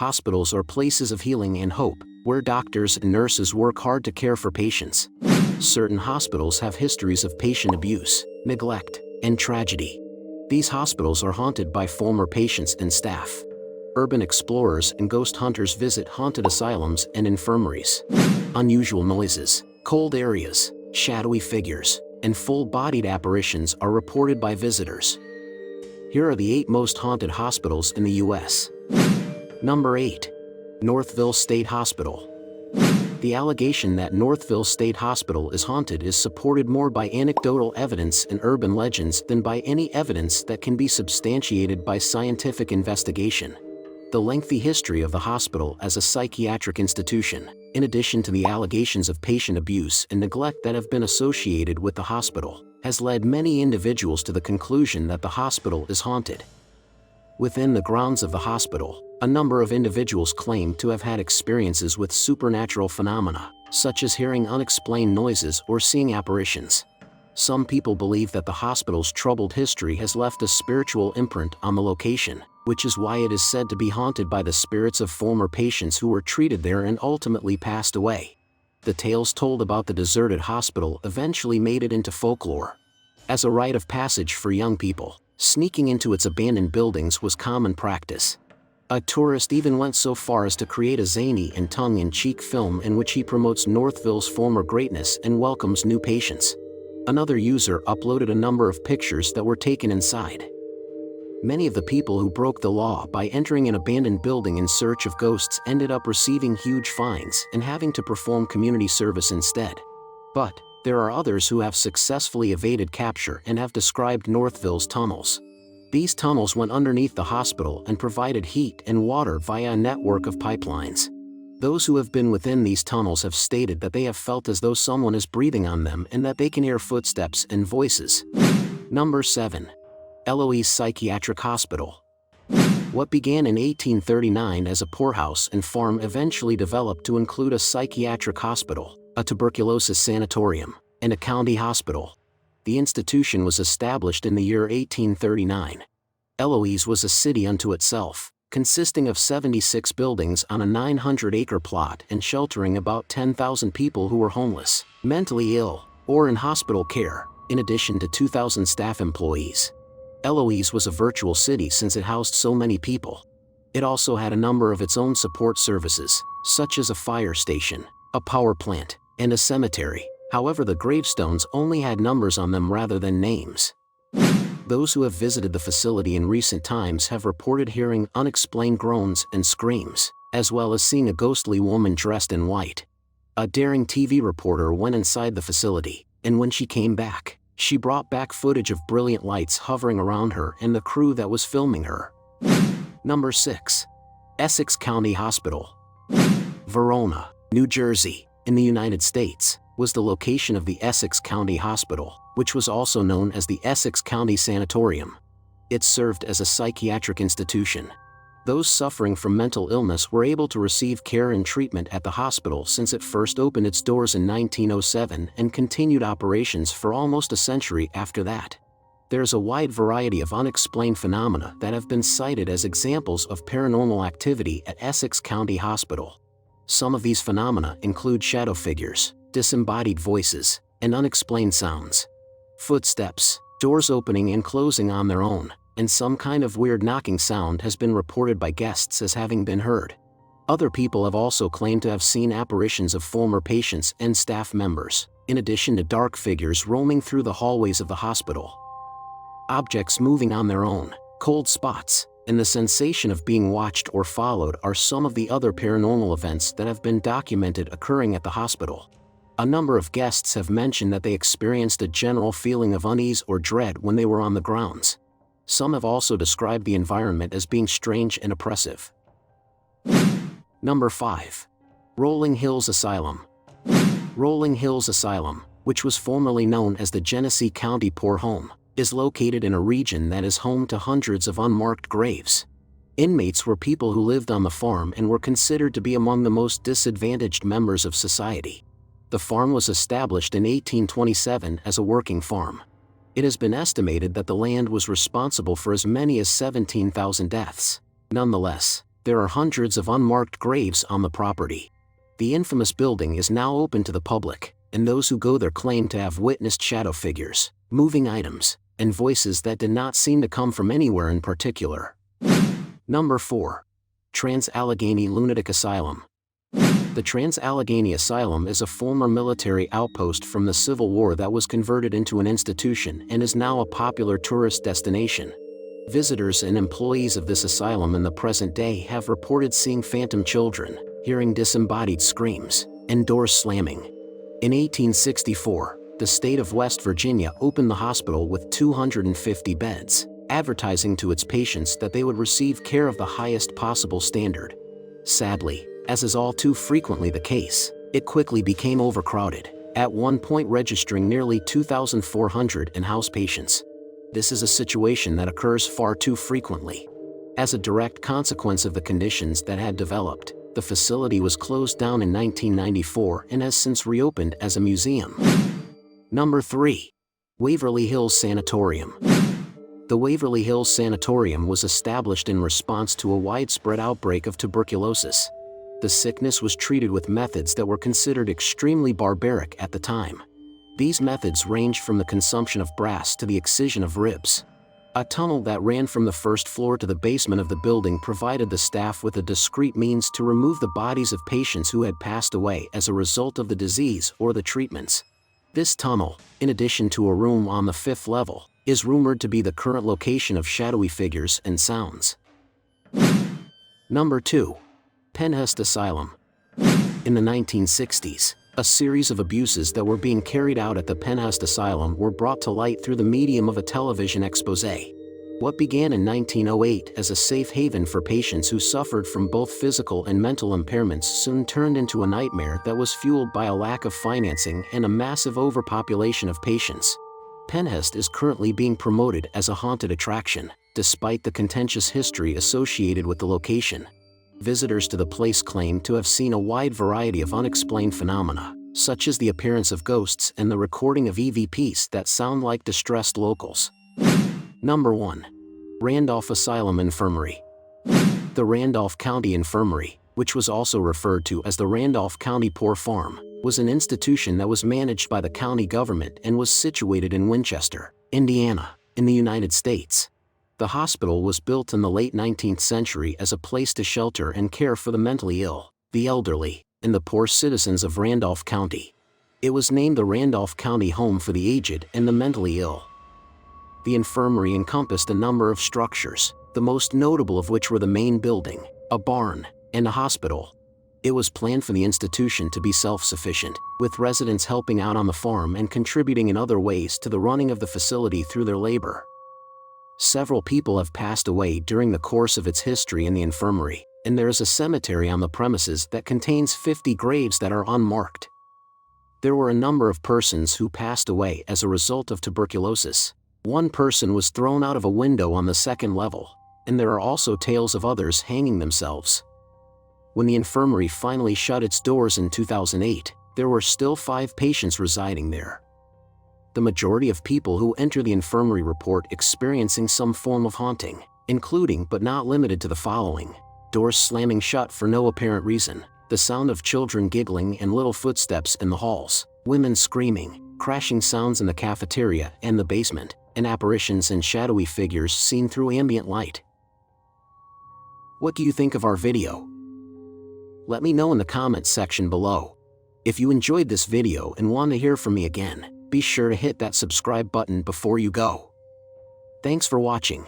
Hospitals are places of healing and hope, where doctors and nurses work hard to care for patients. Certain hospitals have histories of patient abuse, neglect, and tragedy. These hospitals are haunted by former patients and staff. Urban explorers and ghost hunters visit haunted asylums and infirmaries. Unusual noises, cold areas, shadowy figures, and full-bodied apparitions are reported by visitors. Here are the 8 most haunted hospitals in the U.S. Number 8. Northville State Hospital. The allegation that Northville State Hospital is haunted is supported more by anecdotal evidence and urban legends than by any evidence that can be substantiated by scientific investigation. The lengthy history of the hospital as a psychiatric institution, in addition to the allegations of patient abuse and neglect that have been associated with the hospital, has led many individuals to the conclusion that the hospital is haunted. Within the grounds of the hospital, a number of individuals claim to have had experiences with supernatural phenomena, such as hearing unexplained noises or seeing apparitions. Some people believe that the hospital's troubled history has left a spiritual imprint on the location, which is why it is said to be haunted by the spirits of former patients who were treated there and ultimately passed away. The tales told about the deserted hospital eventually made it into folklore. As a rite of passage for young people, sneaking into its abandoned buildings was common practice. A tourist even went so far as to create a zany and tongue-in-cheek film in which he promotes Northville's former greatness and welcomes new patients. Another user uploaded a number of pictures that were taken inside. Many of the people who broke the law by entering an abandoned building in search of ghosts ended up receiving huge fines and having to perform community service instead. But there are others who have successfully evaded capture and have described Northville's tunnels. These tunnels went underneath the hospital and provided heat and water via a network of pipelines. Those who have been within these tunnels have stated that they have felt as though someone is breathing on them and that they can hear footsteps and voices. Number 7. Eloise Psychiatric Hospital. What began in 1839 as a poorhouse and farm eventually developed to include a psychiatric hospital, a tuberculosis sanatorium, and a county hospital. The institution was established in the year 1839. Eloise was a city unto itself, consisting of 76 buildings on a 900-acre plot and sheltering about 10,000 people who were homeless, mentally ill, or in hospital care, in addition to 2,000 staff employees. Eloise was a virtual city since it housed so many people. It also had a number of its own support services, such as a fire station, a power plant, and a cemetery. However, the gravestones only had numbers on them rather than names. Those who have visited the facility in recent times have reported hearing unexplained groans and screams, as well as seeing a ghostly woman dressed in white. A daring TV reporter went inside the facility, and when she came back, she brought back footage of brilliant lights hovering around her and the crew that was filming her. Number 6. Essex County Hospital. Verona, New Jersey, in the United States, was the location of the Essex County Hospital, which was also known as the Essex County Sanatorium. It served as a psychiatric institution. Those suffering from mental illness were able to receive care and treatment at the hospital since it first opened its doors in 1907 and continued operations for almost a century after that. There's a wide variety of unexplained phenomena that have been cited as examples of paranormal activity at Essex County Hospital. Some of these phenomena include shadow figures, disembodied voices, and unexplained sounds. Footsteps, doors opening and closing on their own, and some kind of weird knocking sound has been reported by guests as having been heard. Other people have also claimed to have seen apparitions of former patients and staff members, in addition to dark figures roaming through the hallways of the hospital. Objects moving on their own, cold spots, and the sensation of being watched or followed are some of the other paranormal events that have been documented occurring at the hospital. A number of guests have mentioned that they experienced a general feeling of unease or dread when they were on the grounds. Some have also described the environment as being strange and oppressive. Number 5. Rolling Hills Asylum. Rolling Hills Asylum, which was formerly known as the Genesee County Poor Home, is located in a region that is home to hundreds of unmarked graves. Inmates were people who lived on the farm and were considered to be among the most disadvantaged members of society. The farm was established in 1827 as a working farm. It has been estimated that the land was responsible for as many as 17,000 deaths. Nonetheless, There are hundreds of unmarked graves on the property. The infamous building is now open to the public, and those who go there claim to have witnessed shadow figures, moving items, and voices that did not seem to come from anywhere in particular. Number 4. Trans-Allegheny Lunatic Asylum. The Trans-Allegheny Asylum is a former military outpost from the Civil War that was converted into an institution and is now a popular tourist destination. Visitors and employees of this asylum in the present day have reported seeing phantom children, hearing disembodied screams, and doors slamming. In 1864, the state of West Virginia opened the hospital with 250 beds, advertising to its patients that they would receive care of the highest possible standard. Sadly, as is all too frequently the case, it quickly became overcrowded, at one point registering nearly 2,400 in-house patients. This is a situation that occurs far too frequently. As a direct consequence of the conditions that had developed, the facility was closed down in 1994 and has since reopened as a museum. Number 3. Waverly Hills Sanatorium. The Waverly Hills Sanatorium was established in response to a widespread outbreak of tuberculosis. The sickness was treated with methods that were considered extremely barbaric at the time. These methods ranged from the consumption of brass to the excision of ribs. A tunnel that ran from the first floor to the basement of the building provided the staff with a discreet means to remove the bodies of patients who had passed away as a result of the disease or the treatments. This tunnel, in addition to a room on the 5th level, is rumored to be the current location of shadowy figures and sounds. Number 2. Pennhurst Asylum. In the 1960s, a series of abuses that were being carried out at the Pennhurst Asylum were brought to light through the medium of a television expose. What began in 1908 as a safe haven for patients who suffered from both physical and mental impairments soon turned into a nightmare that was fueled by a lack of financing and a massive overpopulation of patients. Pennhurst is currently being promoted as a haunted attraction, despite the contentious history associated with the location. Visitors to the place claim to have seen a wide variety of unexplained phenomena, such as the appearance of ghosts and the recording of EVPs that sound like distressed locals. Number 1. Randolph Asylum Infirmary. The Randolph County Infirmary, which was also referred to as the Randolph County Poor Farm, was an institution that was managed by the county government and was situated in Winchester, Indiana, in the United States. The hospital was built in the late 19th century as a place to shelter and care for the mentally ill, the elderly, and the poor citizens of Randolph County. It was named the Randolph County Home for the Aged and the Mentally Ill. The infirmary encompassed a number of structures, the most notable of which were the main building, a barn, and a hospital. It was planned for the institution to be self-sufficient, with residents helping out on the farm and contributing in other ways to the running of the facility through their labor. Several people have passed away during the course of its history in the infirmary, and there is a cemetery on the premises that contains 50 graves that are unmarked. There were a number of persons who passed away as a result of tuberculosis. One person was thrown out of a window on the 2nd level, and there are also tales of others hanging themselves. When the infirmary finally shut its doors in 2008, there were still 5 patients residing there. The majority of people who enter the infirmary report experiencing some form of haunting, including but not limited to the following: doors slamming shut for no apparent reason, the sound of children giggling and little footsteps in the halls, women screaming, crashing sounds in the cafeteria and the basement, and apparitions and shadowy figures seen through ambient light. What do you think of our video? Let me know in the comments section below. If you enjoyed this video and want to hear from me again, be sure to hit that subscribe button before you go. Thanks for watching.